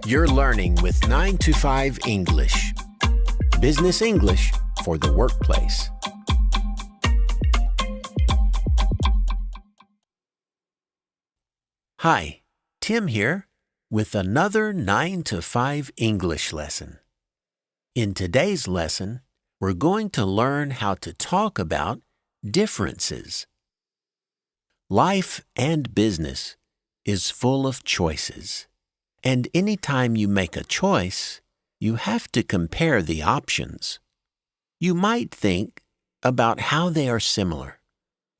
You're learning with 9 to 5 English. Business English for the workplace. Hi, Tim here with another 9 to 5 English lesson. In today's lesson, we're going to learn how to talk about differences. Life and business is full of choices. And anytime you make a choice, you have to compare the options. You might think about how they are similar,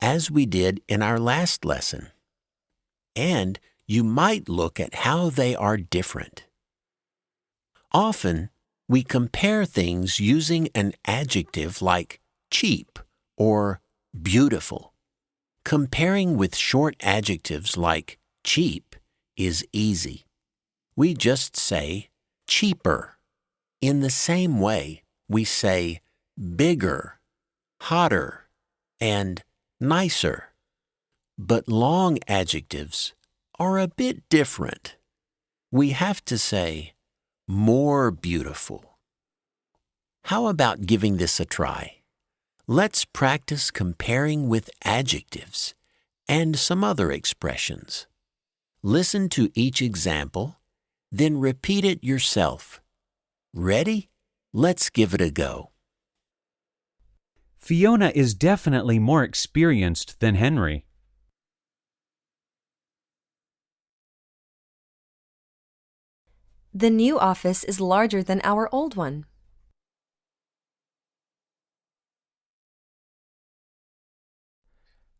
as we did in our last lesson. And you might look at how they are different. Often, we compare things using an adjective like cheap or beautiful. Comparing with short adjectives like cheap is easy. We just say cheaper. In the same way, we say bigger, hotter, and nicer. But long adjectives are a bit different. We have to say more beautiful. How about giving this a try? Let's practice comparing with adjectives and some other expressions. Listen to each example, then repeat it yourself. Ready? Let's give it a go. Fiona is definitely more experienced than Henry. The new office is larger than our old one.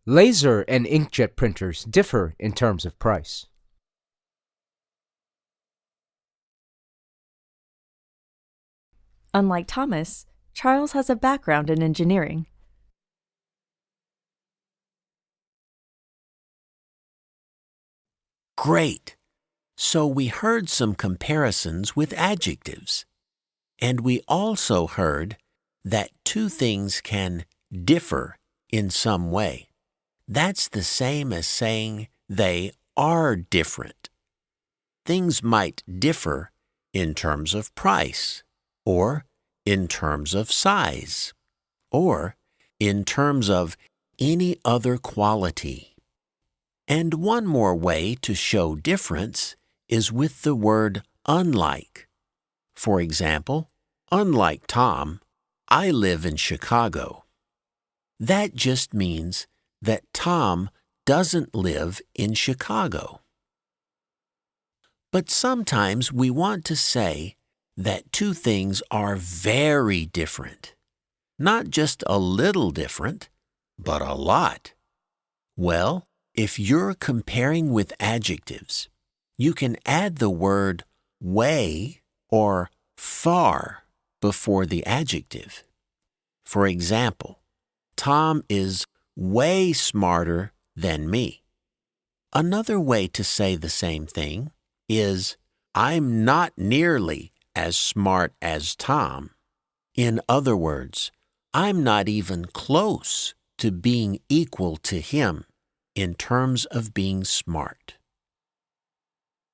Laser and inkjet printers differ in terms of price. Unlike Thomas, Charles has a background in engineering. Great! So we heard some comparisons with adjectives. And we also heard that two things can differ in some way. That's the same as saying they are different. Things might differ in terms of price, or in terms of size, or in terms of any other quality. And one more way to show difference is with the word unlike. For example, unlike Tom, I live in Chicago. That just means that Tom doesn't live in Chicago. But sometimes we want to say that two things are very different. Not just a little different, but a lot. Well, if you're comparing with adjectives, you can add the word way or far before the adjective. For example, Tom is way smarter than me. Another way to say the same thing is, I'm not nearly as smart as Tom. In other words, I'm not even close to being equal to him in terms of being smart.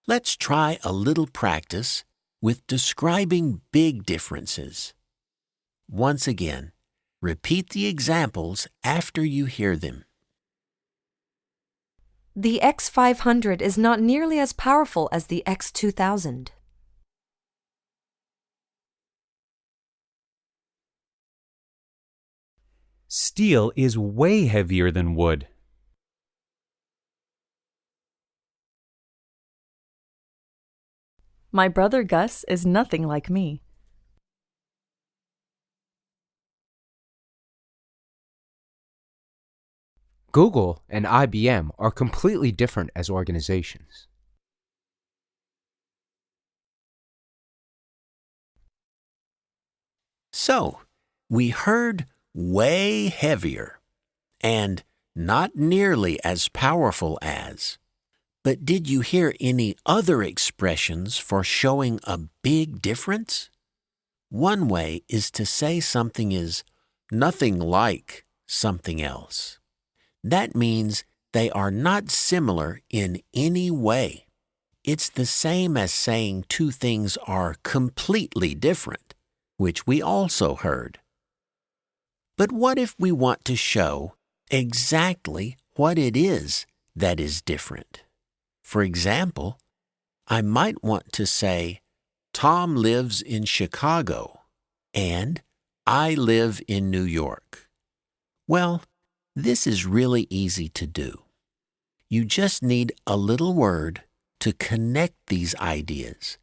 Let's try a little practice with describing big differences. Once again, repeat the examples after you hear them. The X500 is not nearly as powerful as the X2000. Steel is way heavier than wood. My brother Gus is nothing like me. Google and IBM are completely different as organizations. So, we heard way heavier and not nearly as powerful as. But did you hear any other expressions for showing a big difference? One way is to say something is nothing like something else. That means they are not similar in any way. It's the same as saying two things are completely different, which we also heard. But what if we want to show exactly what it is that is different? For example, I might want to say, Tom lives in Chicago and I live in New York. Well, this is really easy to do. You just need a little word to connect these ideas.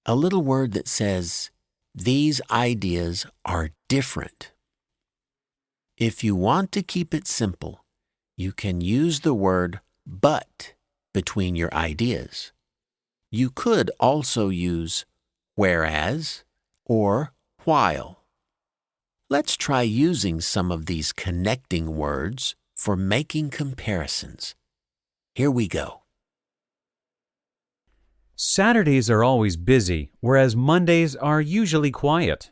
A little word that says, these ideas are different. If you want to keep it simple, you can use the word but between your ideas. You could also use whereas or while. Let's try using some of these connecting words for making comparisons. Here we go. Saturdays are always busy, whereas Mondays are usually quiet.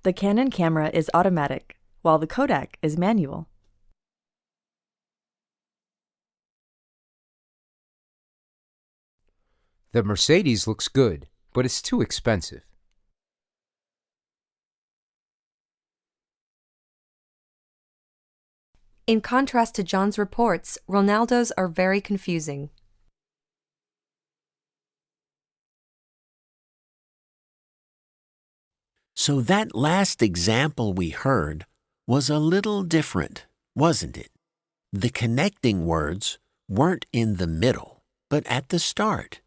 The Canon camera is automatic, while the Kodak is manual. The Mercedes looks good, but it's too expensive. In contrast to John's reports, Ronaldo's are very confusing. So that last example we heard was a little different, wasn't it? The connecting words weren't in the middle, but at the start.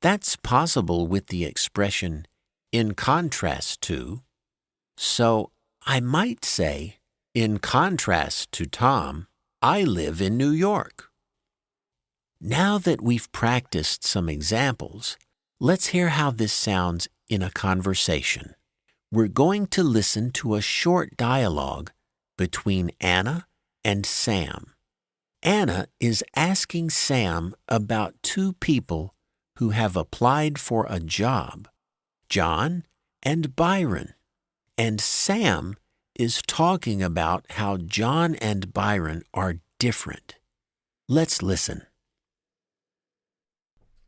That's possible with the expression in contrast to. So I might say, in contrast to Tom, I live in New York. Now that we've practiced some examples, let's hear how this sounds in a conversation. We're going to listen to a short dialogue between Anna and Sam. Anna is asking Sam about two people who have applied for a job, John and Byron. And Sam is talking about how John and Byron are different. Let's listen.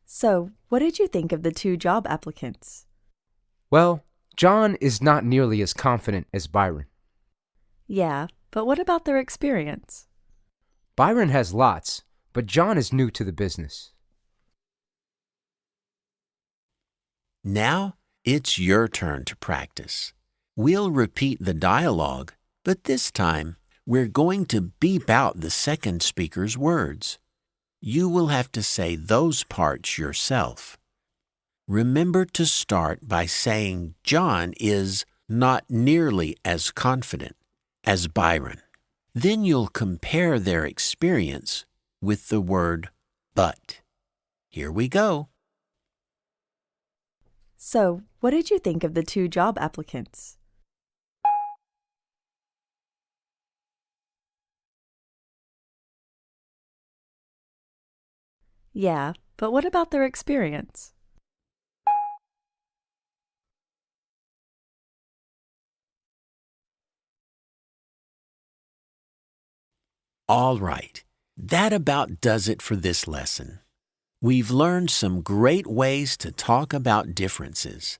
So, what did you think of the two job applicants? Well, John is not nearly as confident as Byron. Yeah, but what about their experience? Byron has lots, but John is new to the business. Now it's your turn to practice. We'll repeat the dialogue, but this time we're going to beep out the second speaker's words. You will have to say those parts yourself. Remember to start by saying John is not nearly as confident as Byron. Then you'll compare their experience with the word but. Here we go. So, what did you think of the two job applicants? Yeah, but what about their experience? All right, that about does it for this lesson. We've learned some great ways to talk about differences.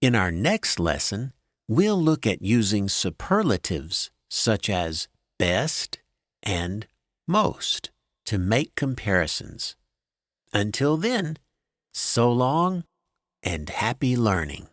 In our next lesson, we'll look at using superlatives such as best and most to make comparisons. Until then, so long and happy learning.